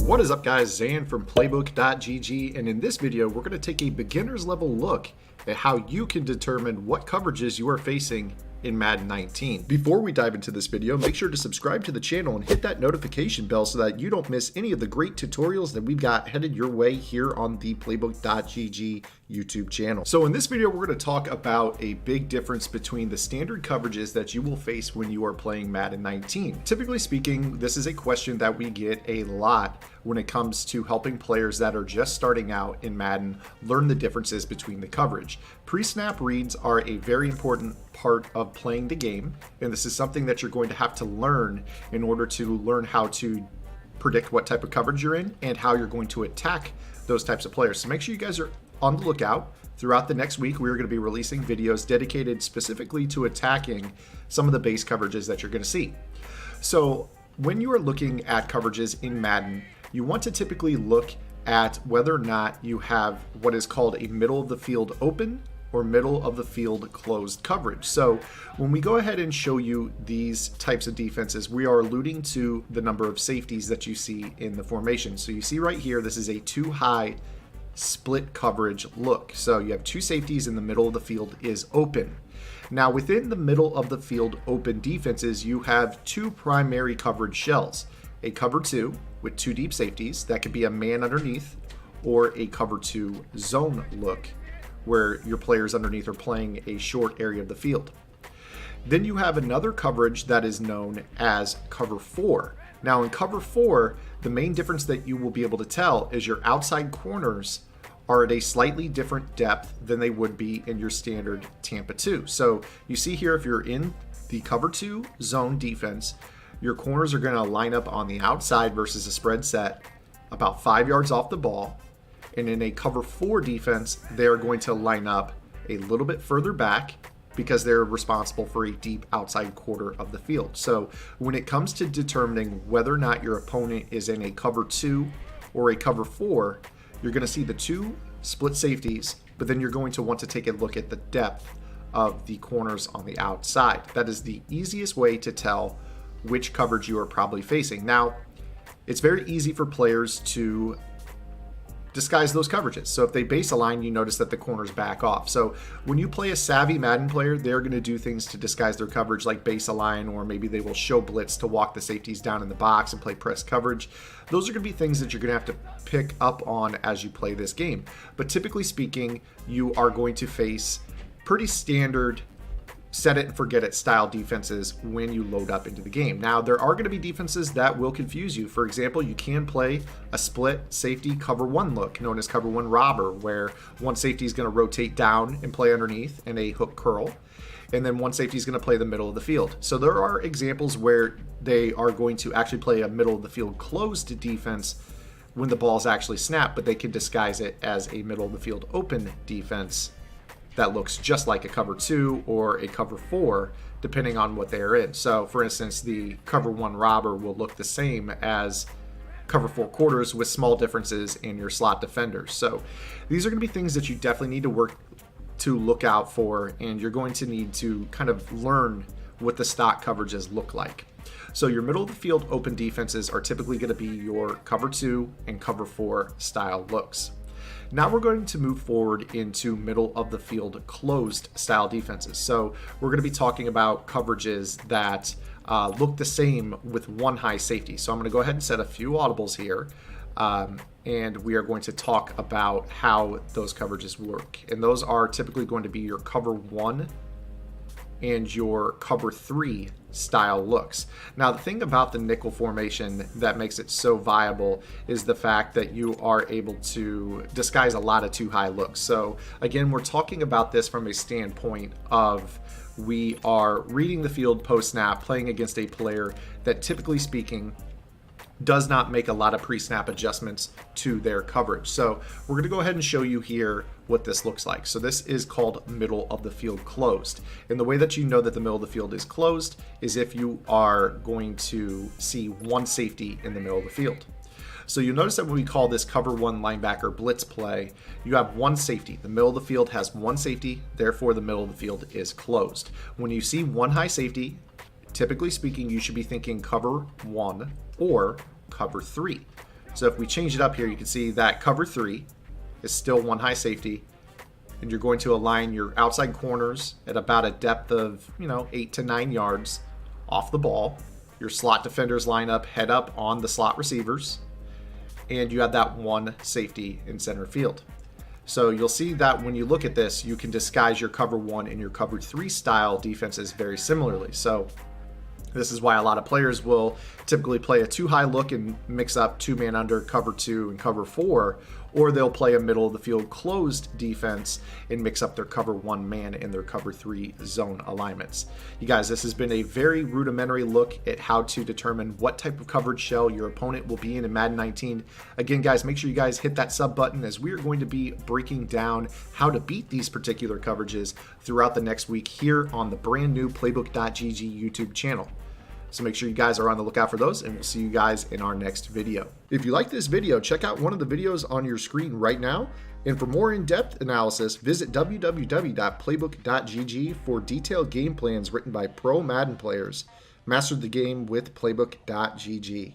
What is up, guys? Zan from playbook.gg, and in this video we're going to take a beginner's level look at how you can determine what coverages you are facing in Madden 19. Before we dive into this video, make sure to subscribe to the channel and hit that notification bell so that you don't miss any of the great tutorials that we've got headed your way here on the playbook.gg YouTube channel. So in this video, we're going to talk about a big difference between the standard coverages that you will face when you are playing Madden 19. Typically speaking, this is a question that we get a lot when it comes to helping players that are just starting out in Madden learn the differences between the coverage. Pre-snap reads are a very important part of playing the game, and this is something that you're going to have to learn in order to learn how to predict what type of coverage you're in and how you're going to attack those types of players. So make sure you guys are on the lookout. Throughout the next week, we're going to be releasing videos dedicated specifically to attacking some of the base coverages that you're going to see. So when you are looking at coverages in Madden, you want to typically look at whether or not you have what is called a middle of the field open or middle of the field closed coverage. So when we go ahead and show you these types of defenses, we are alluding to the number of safeties that you see in the formation. So you see right here, this is a two high split coverage look. So you have two safeties and the middle of the field is open. Now within the middle of the field open defenses, you have two primary coverage shells. A cover two with two deep safeties, that could be a man underneath, or a cover two zone look, where your players underneath are playing a short area of the field. Then you have another coverage that is known as cover four. Now in cover four, the main difference that you will be able to tell is your outside corners are at a slightly different depth than they would be in your standard Tampa 2. So you see here, if you're in the cover two zone defense, your corners are going to line up on the outside versus a spread set about 5 yards off the ball. And in a cover four defense, they're going to line up a little bit further back because they're responsible for a deep outside quarter of the field. So when it comes to determining whether or not your opponent is in a cover two or a cover four, you're going to see the two split safeties, but then you're going to want to take a look at the depth of the corners on the outside. That is the easiest way to tell which coverage you are probably facing. Now, it's very easy for players to disguise those coverages. So if they base a line, you notice that the corners back off. So when you play a savvy Madden player, they're going to do things to disguise their coverage, like base a line, or maybe they will show blitz to walk the safeties down in the box and play press coverage. Those are going to be things that you're going to have to pick up on as you play this game. But typically speaking, you are going to face pretty standard set it and forget it style defenses when you load up into the game. Now, there are going to be defenses that will confuse you. For example, you can play a split safety cover one look, known as cover one robber, where one safety is going to rotate down and play underneath in a hook curl, and then one safety is going to play the middle of the field. So there are examples where they are going to actually play a middle of the field closed defense when the ball is actually snapped, but they can disguise it as a middle of the field open defense that looks just like a cover two or a cover four, depending on what they're in. So for instance, the cover one robber will look the same as cover four quarters with small differences in your slot defenders. So these are going to be things that you definitely need to look out for, and you're going to need to kind of learn what the stock coverages look like. So your middle of the field open defenses are typically going to be your cover two and cover four style looks. Now we're going to move forward into middle of the field closed style defenses. So we're going to be talking about coverages that look the same with one high safety. So I'm going to go ahead and set a few audibles here, and we are going to talk about how those coverages work. And those are typically going to be your cover one and your cover three style looks. Now, the thing about the nickel formation that makes it so viable is the fact that you are able to disguise a lot of two high looks. So again, we're talking about this from a standpoint of we are reading the field post snap, playing against a player that, typically speaking, does not make a lot of pre-snap adjustments to their coverage. So we're going to go ahead and show you here what this looks like. So this is called middle of the field closed. And the way that you know that the middle of the field is closed is if you are going to see one safety in the middle of the field. So you'll notice that when we call this cover one linebacker blitz play, you have one safety. The middle of the field has one safety, therefore the middle of the field is closed. When you see one high safety, typically speaking, you should be thinking cover one or cover three. So if we change it up here, you can see that cover 3 is still one high safety, and you're going to align your outside corners at about a depth of 8 to 9 yards off the ball. Your slot defenders line up head up on the slot receivers, and you have that one safety in center field. So you'll see that when you look at this, you can disguise your cover 1 and your cover 3 style defenses very similarly. So this is why a lot of players will typically play a 2-high look and mix up 2-man under, cover 2, and cover 4, or they'll play a middle of the field closed defense and mix up their cover 1 man and their cover 3 zone alignments. You guys, this has been a very rudimentary look at how to determine what type of coverage shell your opponent will be in Madden 19. Again, guys, make sure you guys hit that sub button, as we are going to be breaking down how to beat these particular coverages throughout the next week here on the brand new Playbook.gg YouTube channel. So make sure you guys are on the lookout for those, and we'll see you guys in our next video. If you like this video, check out one of the videos on your screen right now. And for more in-depth analysis, visit www.playbook.gg for detailed game plans written by pro Madden players. Master the game with Playbook.gg.